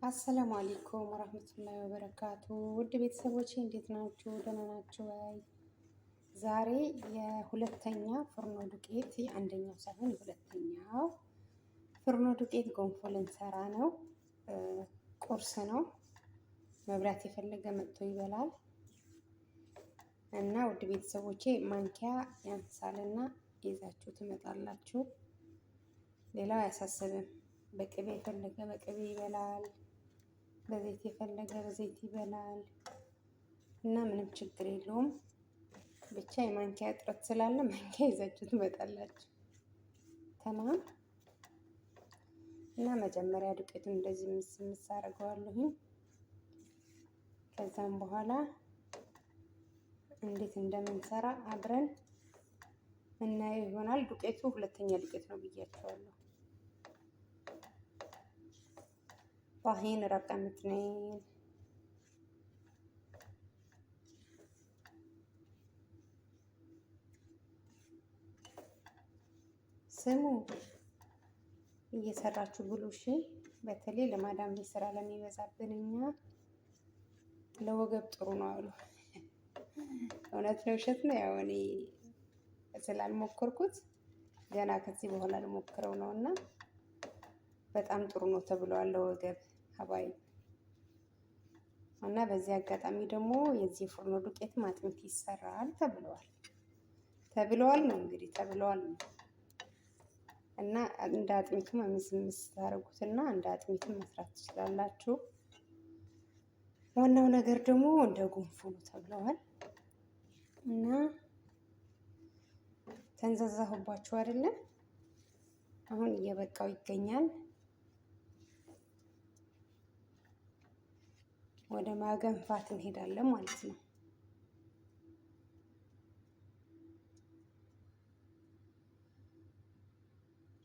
አሰላሙ አለይኩም ወራህመቱላሂ ወበረካቱ። ውድ ቤተሰቦቼ እንዴት ናችሁ? ደህና ናችሁ ወይ? ዛሬ የሁለተኛ ፍርኖ ዱቄት የአንደኛው ሳይሆን የሁለተኛው ፍርኖ ዱቄት ገንፎ ልንሰራ ነው። ቁርስ ነው። መብላት የፈለገ መጥቶ ይበላል እና ውድ ቤተሰቦቼ ማንኪያ ያንሳልና ይዛችሁ ትመጣላችሁ። ሌላው አያሳስብም። በቅቤ የፈለገ በቅቤ ይበላል። በዘይት የፈለገ በዘይት ይበላል እና ምንም ችግር የለውም። ብቻ የማንኪያ እጥረት ስላለ ማንኪያ ይዛችሁ ትመጣላችሁ። ተማም እና መጀመሪያ ዱቄቱን እንደዚህ ምስ አደርገዋለሁኝ። ከዛም በኋላ እንዴት እንደምንሰራ አብረን እናየው ይሆናል። ዱቄቱ ሁለተኛ ዱቄት ነው ብያቸዋለሁ። طحين رقم 2 ስሙ እየሰራችሁ ብሉ እሺ። በተለይ ለማዳም ቤት ስራ ለሚበዛብን እኛ ለወገብ ጥሩ ነው አሉ። እውነት ነው ውሸት ነው? ያው እኔ ስላልሞከርኩት ገና ከዚህ በኋላ ልሞክረው ነው እና በጣም ጥሩ ነው ተብሏል ለወገብ ሀባይ እና በዚህ አጋጣሚ ደግሞ የዚህ ፍርኖ ዱቄት አጥሚት ይሰራል ተብለዋል ነው እንግዲህ ተብለዋል ነው እና እንደ አጥሚቱ ምስምስ ታደርጉትና እንደ አጥሚቱ መስራት ትችላላችሁ። ዋናው ነገር ደግሞ እንደ ጉንፉ ነው ተብለዋል እና ተንዘዛሁባችሁ አይደለም። አሁን እየበቃው ይገኛል። ወደ ማገንፋት እንሄዳለን ማለት ነው።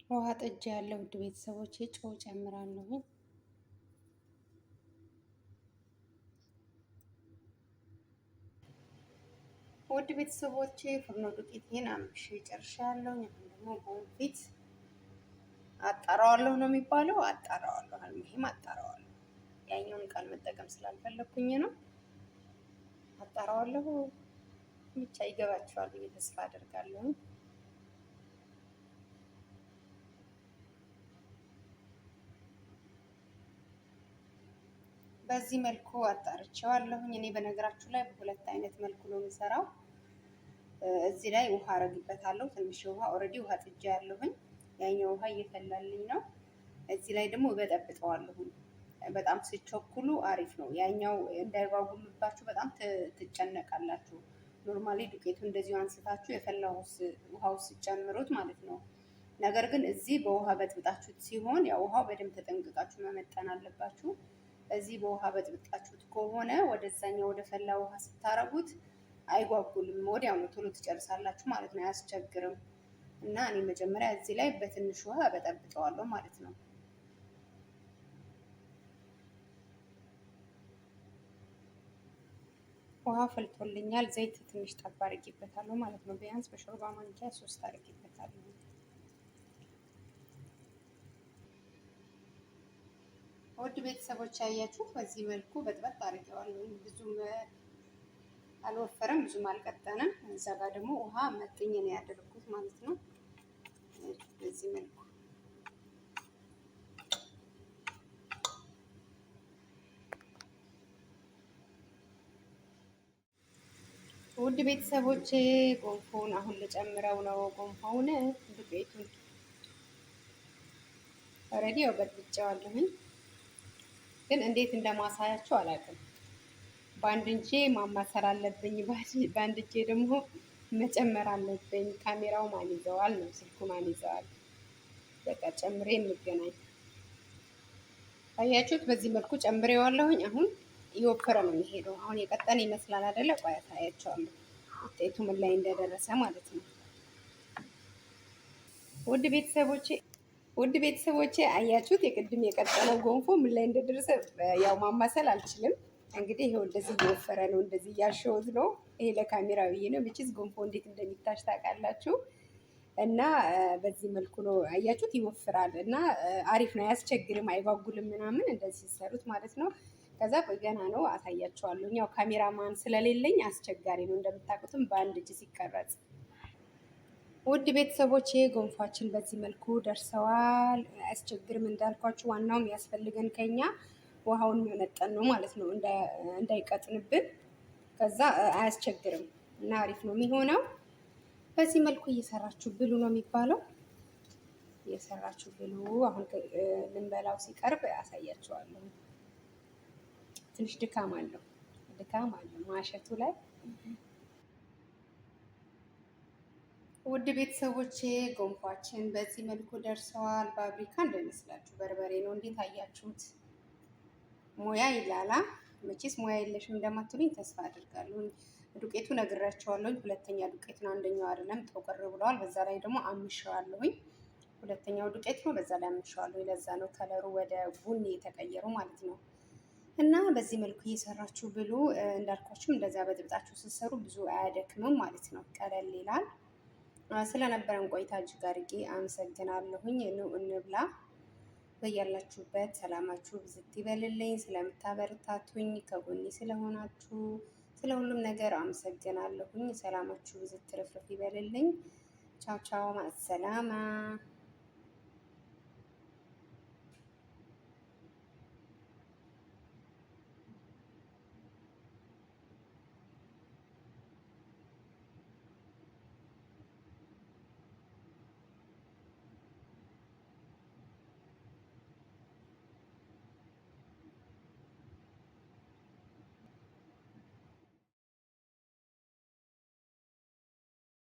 ውሃ ጥጃ ያለው ውድ ቤተሰቦቼ ጨው ጨምራለሁ። ውድ ቤተሰቦቼ ፍርኖ ዱቄቴን አምሽ ጨርሻለሁ። አሁን ደግሞ ቦንፊት አጣራዋለሁ ነው የሚባለው። አጣራዋለሁ አልሙሂም አጣራዋለሁ። ያኛውን ቃል መጠቀም ስላልፈለኩኝ ነው። አጣራዋለሁ ብቻ ይገባችኋል ብዬ ተስፋ አደርጋለሁ። በዚህ መልኩ አጣርቼዋለሁኝ። እኔ በነገራችሁ ላይ በሁለት አይነት መልኩ ነው የምሰራው። እዚህ ላይ ውሃ አረግበታለሁ። ትንሽ ውሃ ኦልሬዲ ውሃ ጥጃ ያለሁኝ። ያኛው ውሃ እየፈላልኝ ነው። እዚህ ላይ ደግሞ እበጠብጠዋለሁኝ። በጣም ሲቸኩሉ አሪፍ ነው። ያኛው እንዳይጓጉልባችሁ በጣም ትጨነቃላችሁ። ኖርማሊ ዱቄቱ እንደዚሁ አንስታችሁ የፈላ ውሃ ውስጥ ጨምሩት ማለት ነው። ነገር ግን እዚህ በውሃ በጥብጣችሁት ሲሆን ያው ውሃው በደንብ ተጠንቅቃችሁ መመጠን አለባችሁ። እዚህ በውሃ በጥብጣችሁት ከሆነ ወደዛኛው ወደ ፈላ ውሃ ስታረጉት አይጓጉልም። ወዲያው ነው ቶሎ ትጨርሳላችሁ ማለት ነው። አያስቸግርም። እና እኔ መጀመሪያ እዚህ ላይ በትንሽ ውሃ በጠብጠዋለሁ ማለት ነው። ውሃ ፈልቶልኛል። ዘይት ትንሽ ጠብ አድርጌበታለሁ ማለት ነው። ቢያንስ በሾርባ ማንኪያ 3 አድርጌበታለሁ። ውድ ቤተሰቦች ያያችሁት በዚህ መልኩ በጥበጥ አድርጌዋለሁ። ብዙም አልወፈረም፣ ብዙም አልቀጠንም። እዛ ጋር ደግሞ ውሃ መጥኜ ነው ያደረኩት ማለት ነው። በዚህ መልኩ ውድ ቤተሰቦቼ ጎንፎውን አሁን ልጨምረው ነው። ጎንፎውን ዱቄቱን ኦልሬዲ ያው በጥብጬዋለሁኝ፣ ግን እንዴት እንደማሳያችሁ አላውቅም። በአንድ እጄ ማማሰል አለብኝ፣ በአንድ እጄ ደግሞ መጨመር አለብኝ። ካሜራው ማን ይዘዋል ነው ስልኩ ማን ይዘዋል? በቃ ጨምሬ እንገናኝ። አያችሁት? በዚህ መልኩ ጨምሬዋለሁኝ። አሁን እየወፈረ ነው የሚሄደው። አሁን የቀጠነ ይመስላል አይደለ? ቆይ አሳያችኋለሁ ውጤቱ ምን ላይ እንደደረሰ ማለት ነው። ውድ ቤተሰቦቼ አያችሁት? የቅድም የቀጠነው ጎንፎ ምን ላይ እንደደረሰ ያው ማማሰል አልችልም። እንግዲህ ይሄው እንደዚህ እየወፈረ ነው፣ እንደዚህ እያሸሁት ነው። ይሄ ለካሜራ ብዬ ነው። ብቻ ጎንፎ እንዴት እንደሚታሽ ታውቃላችሁ። እና በዚህ መልኩ ነው አያችሁት፣ ይወፍራል እና አሪፍ ነው፣ አያስቸግርም፣ አይጓጉልም ምናምን እንደዚህ ሲሰሩት ማለት ነው። ከዛ ገና ነው አሳያቸዋለሁ። ያው ካሜራማን ስለሌለኝ አስቸጋሪ ነው እንደምታውቁትም በአንድ እጅ ሲቀረጽ። ውድ ቤተሰቦቼ ጎንፋችን በዚህ መልኩ ደርሰዋል። አያስቸግርም እንዳልኳችሁ፣ ዋናው የሚያስፈልገን ከኛ ውሃውን መመጠን ነው ማለት ነው እንዳይቀጥንብን። ከዛ አያስቸግርም እና አሪፍ ነው የሚሆነው። በዚህ መልኩ እየሰራችሁ ብሉ ነው የሚባለው። እየሰራችሁ ብሉ። አሁን ልንበላው ሲቀርብ አሳያችኋለሁ። ትንሽ ድካም አለው ማሸቱ ላይ። ውድ ቤተሰቦቼ ጎንፋችን በዚህ መልኩ ደርሰዋል። ፋብሪካ እንዳይመስላችሁ በርበሬ ነው። እንዴት አያችሁት? ሙያ ይላላ። መቼስ ሙያ የለሽም እንደማትሉኝ ተስፋ አድርጋለሁ። ዱቄቱ ነግራቸዋለሁኝ። ሁለተኛ ዱቄት ነው፣ አንደኛው አይደለም። ጠቆር ብለዋል። በዛ ላይ ደግሞ አምሸዋለሁኝ። ሁለተኛው ዱቄት ነው፣ በዛ ላይ አምሸዋለሁ። ለዛ ነው ከለሩ ወደ ቡኒ የተቀየረው ማለት ነው። እና በዚህ መልኩ እየሰራችሁ ብሉ። እንዳልኳችሁም እንደዛ በጥብጣችሁ ስትሰሩ ብዙ አያደክምም ማለት ነው። ቀለል ይላል። ስለነበረን ቆይታ እጅግ አድርጌ አመሰግናለሁኝ። ኑ እንብላ። በያላችሁበት ሰላማችሁ ብዝት ይበልልኝ። ስለምታበረታቱኝ ከጎኔ ስለሆናችሁ ስለ ሁሉም ነገር አመሰግናለሁኝ። ሰላማችሁ ብዝት ትርፍርፍ ይበልልኝ። ቻው ቻው፣ ማሰላማ